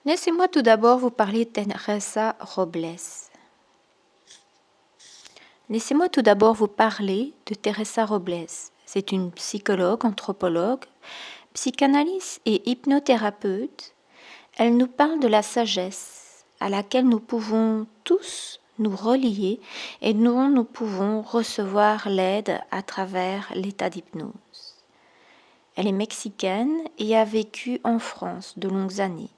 Laissez-moi tout d'abord vous parler de Teresa Robles. Laissez-moi tout d'abord vous parler de Teresa Robles. C'est une psychologue, anthropologue, psychanalyste et hypnothérapeute. Elle nous parle de la sagesse à laquelle nous pouvons tous nous relier et dont nous pouvons recevoir l'aide à travers l'état d'hypnose. Elle est mexicaine et a vécu en France de longues années.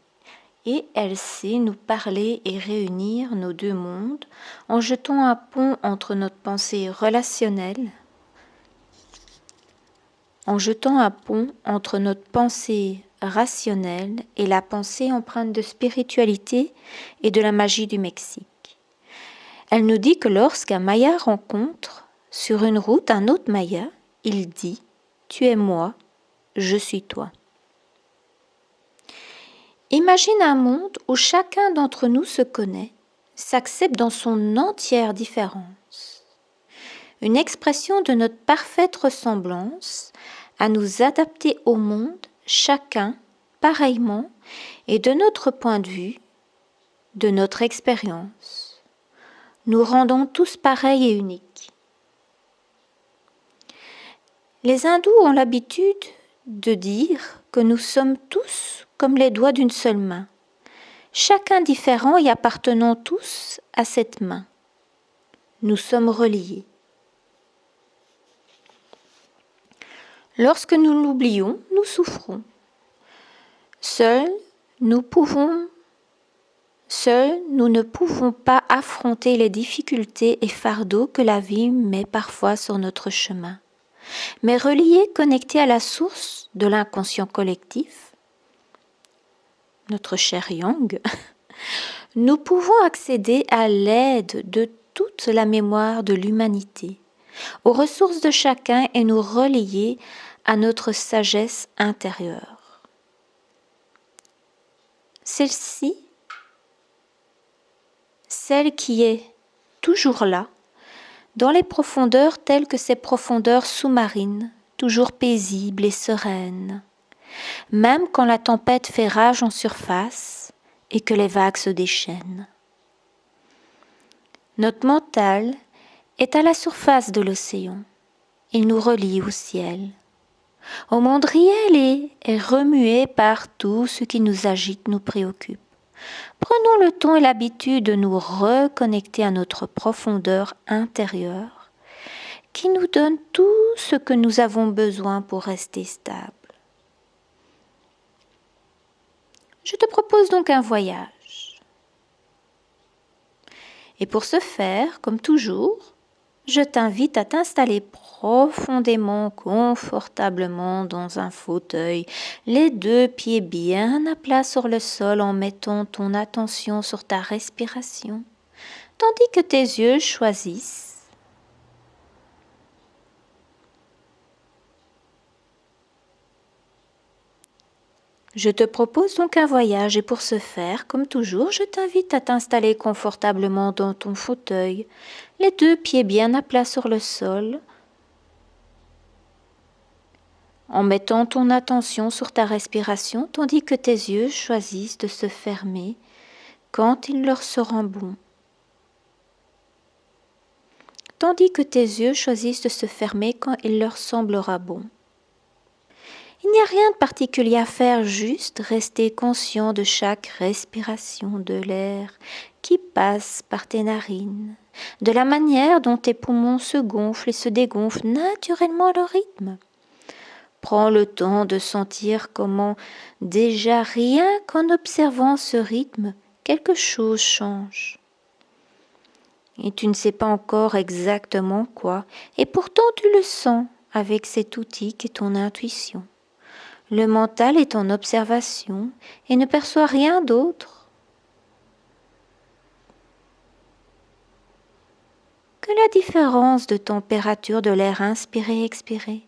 Et elle sait nous parler et réunir nos deux mondes en jetant un pont entre notre pensée relationnelle, rationnelle et la pensée empreinte de spiritualité et de la magie du Mexique. Elle nous dit que lorsqu'un Maya rencontre sur une route un autre Maya, il dit « Tu es moi, je suis toi ». Imagine un monde où chacun d'entre nous se connaît, s'accepte dans son entière différence. Une expression de notre parfaite ressemblance à nous adapter au monde, chacun, pareillement, et de notre point de vue, de notre expérience. Nous rendons tous pareils et uniques. Les hindous ont l'habitude de dire que nous sommes tous comme les doigts d'une seule main, chacun différent et appartenant tous à cette main. Nous sommes reliés. Lorsque nous l'oublions, nous souffrons. Seuls, nous ne pouvons pas affronter les difficultés et fardeaux que la vie met parfois sur notre chemin. Mais reliés, connectés à la source de l'inconscient collectif, notre cher Yang, nous pouvons accéder à l'aide de toute la mémoire de l'humanité, aux ressources de chacun et nous relier à notre sagesse intérieure. Celle-ci, celle qui est toujours là, dans les profondeurs telles que ces profondeurs sous-marines, toujours paisibles et sereines, même quand la tempête fait rage en surface et que les vagues se déchaînent. Notre mental est à la surface de l'océan. Il nous relie au ciel, au monde réel et est remué par tout ce qui nous agite, nous préoccupe. Prenons le temps et l'habitude de nous reconnecter à notre profondeur intérieure qui nous donne tout ce que nous avons besoin pour rester stable. Je te propose donc un voyage. Et pour ce faire, comme toujours, je t'invite à t'installer profondément, confortablement dans un fauteuil, les deux pieds bien à plat sur le sol en mettant ton attention sur ta respiration, tandis que tes yeux choisissent Je te propose donc un voyage et pour ce faire, comme toujours, je t'invite à t'installer confortablement dans ton fauteuil, les deux pieds bien à plat sur le sol, en mettant ton attention sur ta respiration, tandis que tes yeux choisissent de se fermer quand il leur sera bon. Tandis que tes yeux choisissent de se fermer quand il leur semblera bon. Il n'y a rien de particulier à faire, juste rester conscient de chaque respiration de l'air qui passe par tes narines, de la manière dont tes poumons se gonflent et se dégonflent naturellement à leur rythme. Prends le temps de sentir comment, déjà rien qu'en observant ce rythme, quelque chose change. Et tu ne sais pas encore exactement quoi, et pourtant tu le sens avec cet outil qu'est ton intuition. Le mental est en observation et ne perçoit rien d'autre que la différence de température de l'air inspiré et expiré.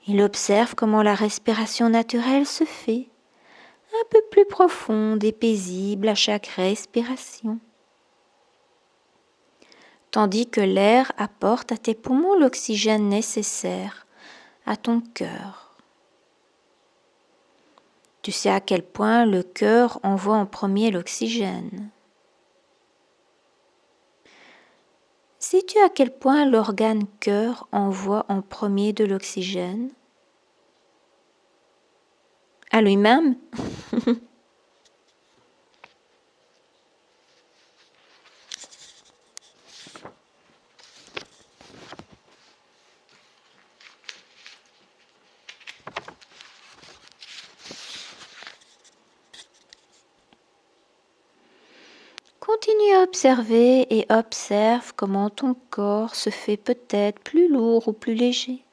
Il observe comment la respiration naturelle se fait, un peu plus profonde et paisible à chaque respiration, tandis que l'air apporte à tes poumons l'oxygène nécessaire à ton cœur. Tu sais à quel point le cœur envoie en premier l'oxygène. Sais-tu à quel point l'organe cœur envoie en premier de l'oxygène? À lui-même? Continue à observer et observe comment ton corps se fait peut-être plus lourd ou plus léger.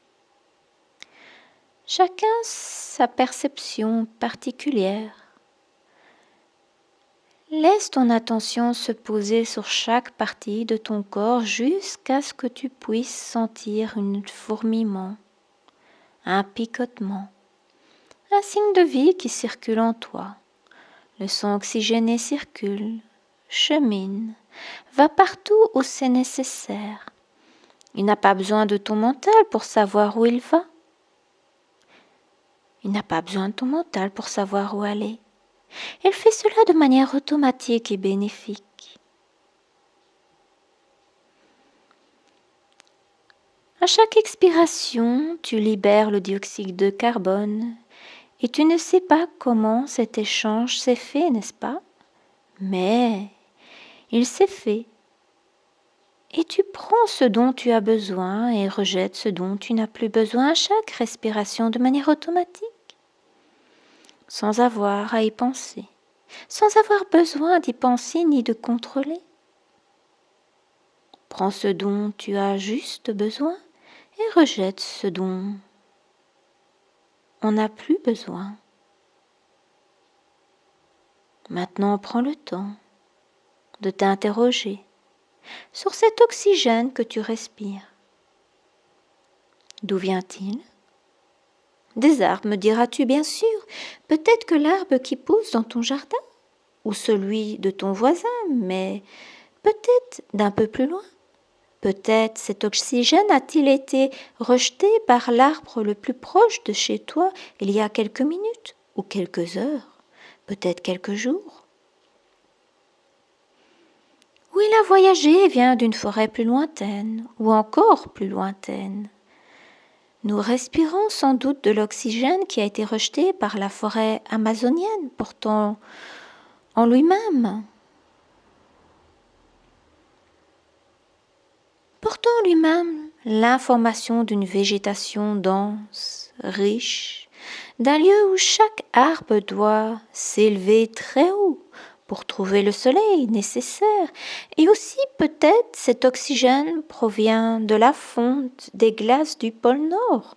Chacun sa perception particulière. Laisse ton attention se poser sur chaque partie de ton corps jusqu'à ce que tu puisses sentir un fourmillement, un picotement, un signe de vie qui circule en toi. Le sang oxygéné circule, chemine, va partout où c'est nécessaire. Il n'a pas besoin de ton mental pour savoir où il va. Il n'a pas besoin de ton mental pour savoir où aller. Il fait cela de manière automatique et bénéfique. À chaque expiration, tu libères le dioxyde de carbone et tu ne sais pas comment cet échange s'est fait, n'est-ce pas? Mais il s'est fait. Et tu prends ce dont tu as besoin et rejettes ce dont tu n'as plus besoin à chaque respiration de manière automatique, sans avoir à y penser, sans avoir besoin d'y penser ni de contrôler. Prends ce dont tu as juste besoin et rejette ce dont on n'a plus besoin. Maintenant, prends le temps de t'interroger sur cet oxygène que tu respires. D'où vient-il? Des arbres, me diras-tu bien sûr. Peut-être que l'arbre qui pousse dans ton jardin, ou celui de ton voisin, mais peut-être d'un peu plus loin. Peut-être cet oxygène a-t-il été rejeté par l'arbre le plus proche de chez toi il y a quelques minutes ou quelques heures, peut-être quelques jours. Ou il a voyagé et vient d'une forêt plus lointaine ou encore plus lointaine. Nous respirons sans doute de l'oxygène qui a été rejeté par la forêt amazonienne, portant en lui-même l'information d'une végétation dense, riche, d'un lieu où chaque arbre doit s'élever très haut pour trouver le soleil nécessaire, et aussi peut-être cet oxygène provient de la fonte des glaces du pôle Nord,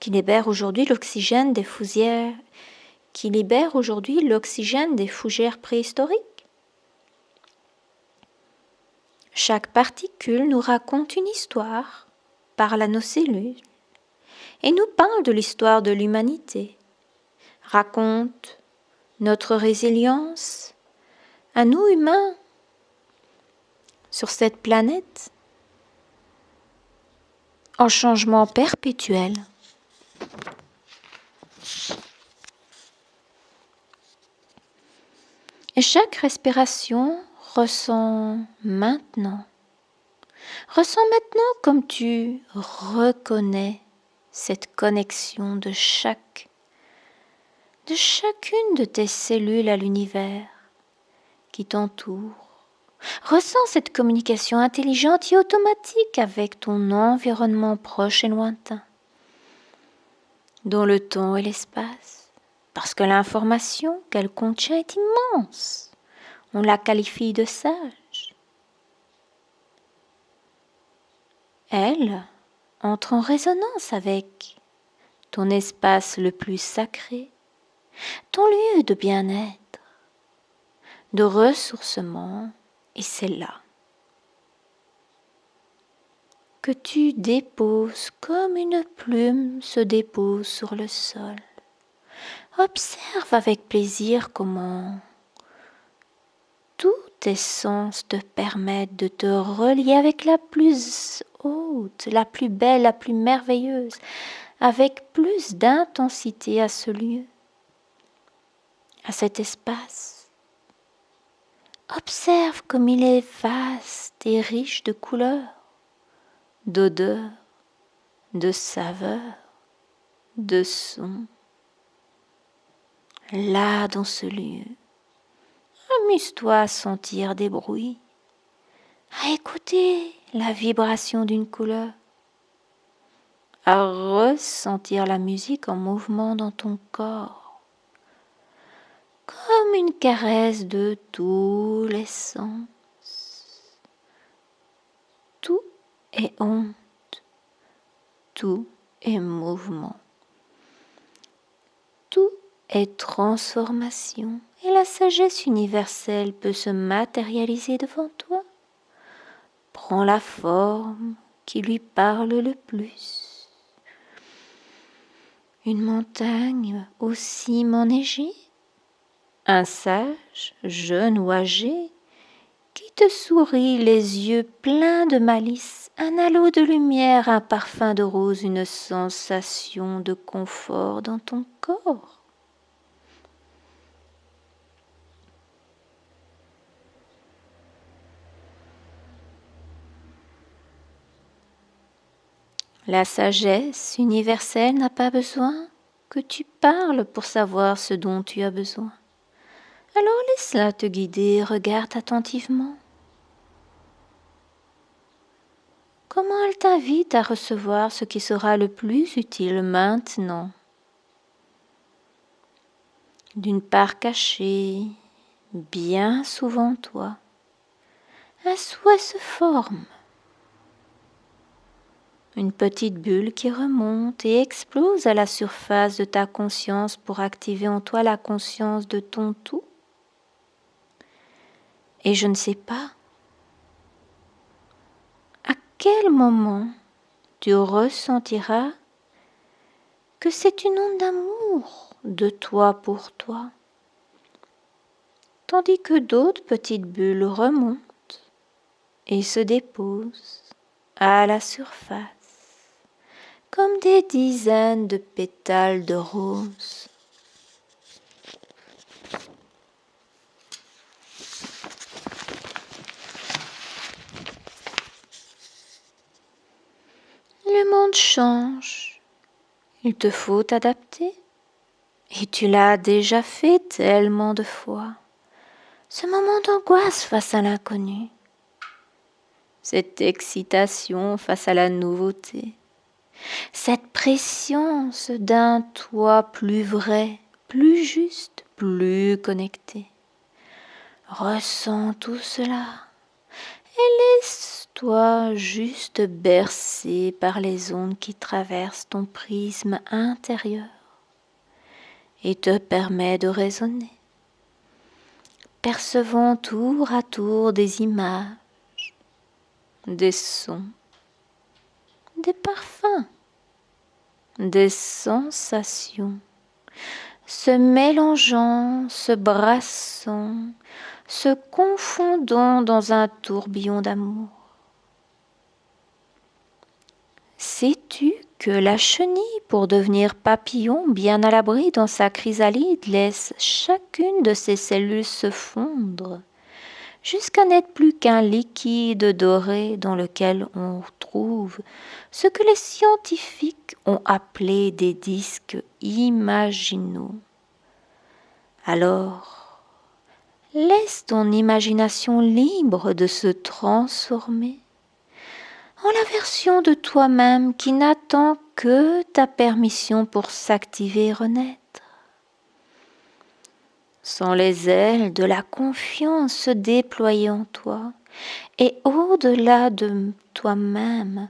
qui libère aujourd'hui l'oxygène des fougères préhistoriques. Chaque particule nous raconte une histoire, parle à nos cellules, et nous parle de l'histoire de l'humanité, raconte notre résilience à nous humains sur cette planète en changement perpétuel. Et chaque respiration ressens maintenant comme tu reconnais cette connexion de chacune de tes cellules à l'univers qui t'entoure. Ressens cette communication intelligente et automatique avec ton environnement proche et lointain, dans le temps et l'espace, parce que l'information qu'elle contient est immense. On la qualifie de sage. Elle entre en résonance avec ton espace le plus sacré, ton lieu de bien-être, de ressourcement, et c'est là que tu déposes comme une plume se dépose sur le sol. Observe avec plaisir comment tous tes sens te permettent de te relier avec la plus haute, la plus belle, la plus merveilleuse, avec plus d'intensité à ce lieu. à cet espace. Observe comme il est vaste et riche de couleurs, d'odeurs, de saveurs, de sons. Là, dans ce lieu, amuse-toi à sentir des bruits, à écouter la vibration d'une couleur, à ressentir la musique en mouvement dans ton corps, comme une caresse de tous les sens. Tout est onde, tout est mouvement, tout est transformation et la sagesse universelle peut se matérialiser devant toi. Prends la forme qui lui parle le plus. Une montagne aux cimes enneigées, un sage, jeune ou âgé, qui te sourit les yeux pleins de malice, un halo de lumière, un parfum de rose, une sensation de confort dans ton corps. La sagesse universelle n'a pas besoin que tu parles pour savoir ce dont tu as besoin. Alors laisse-la te guider, regarde attentivement. Comment elle t'invite à recevoir ce qui sera le plus utile maintenant? D'une part cachée, bien souvent toi, un souhait se forme. Une petite bulle qui remonte et explose à la surface de ta conscience pour activer en toi la conscience de ton tout. Et je ne sais pas à quel moment tu ressentiras que c'est une onde d'amour de toi pour toi, tandis que d'autres petites bulles remontent et se déposent à la surface, comme des dizaines de pétales de rose. Le monde change, il te faut t'adapter, et tu l'as déjà fait tellement de fois. Ce moment d'angoisse face à l'inconnu, cette excitation face à la nouveauté, cette pression d'un toi plus vrai, plus juste, plus connecté. Ressens tout cela et laisse-toi juste bercer par les ondes qui traversent ton prisme intérieur et te permet de raisonner, percevant tour à tour des images, des sons, des parfums, des sensations, se mélangeant, se brassant, se confondant dans un tourbillon d'amour. Sais-tu que la chenille, pour devenir papillon bien à l'abri dans sa chrysalide, laisse chacune de ses cellules se fondre jusqu'à n'être plus qu'un liquide doré dans lequel on trouve ce que les scientifiques ont appelé des disques imaginaux. Alors, laisse ton imagination libre de se transformer en la version de toi-même qui n'attend que ta permission pour s'activer et renaître. Sans les ailes de la confiance se déployer en toi et au-delà de toi-même,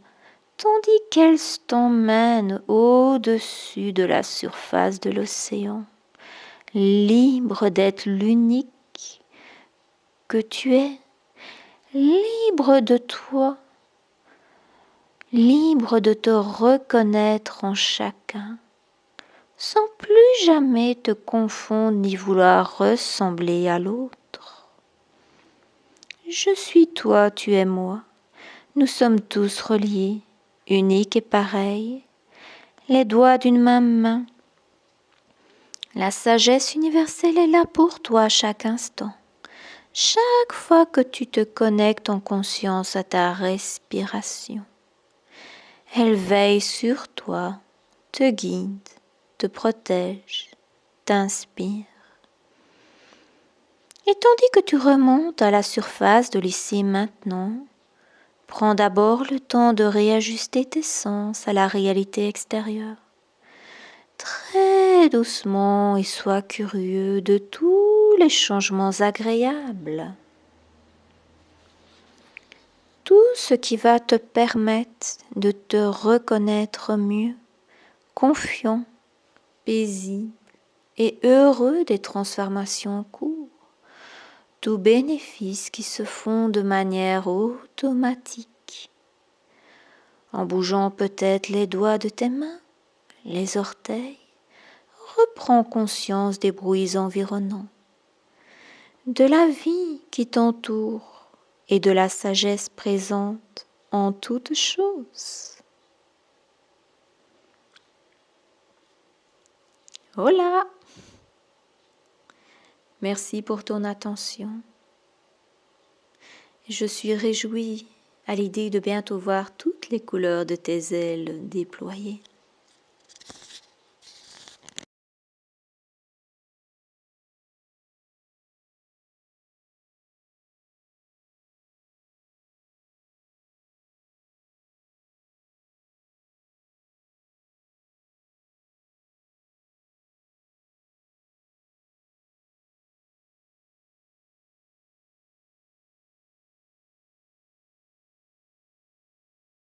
tandis qu'elle t'emmène au-dessus de la surface de l'océan, libre d'être l'unique que tu es, libre de toi, libre de te reconnaître en chacun, sans plus jamais te confondre ni vouloir ressembler à l'autre. Je suis toi, tu es moi, nous sommes tous reliés, uniques et pareils, les doigts d'une même main. La sagesse universelle est là pour toi à chaque instant. Chaque fois que tu te connectes en conscience à ta respiration, elle veille sur toi, te guide, te protège, t'inspire. Et tandis que tu remontes à la surface de l'ici maintenant, prends d'abord le temps de réajuster tes sens à la réalité extérieure. Très doucement et sois curieux de tous les changements agréables. Tout ce qui va te permettre de te reconnaître mieux, confiant, paisible et heureux des transformations en cours. Tous bénéfices qui se font de manière automatique. En bougeant peut-être les doigts de tes mains, les orteils, reprends conscience des bruits environnants, de la vie qui t'entoure et de la sagesse présente en toutes choses. Hola! Merci pour ton attention. Je suis réjouie à l'idée de bientôt voir toutes les couleurs de tes ailes déployées.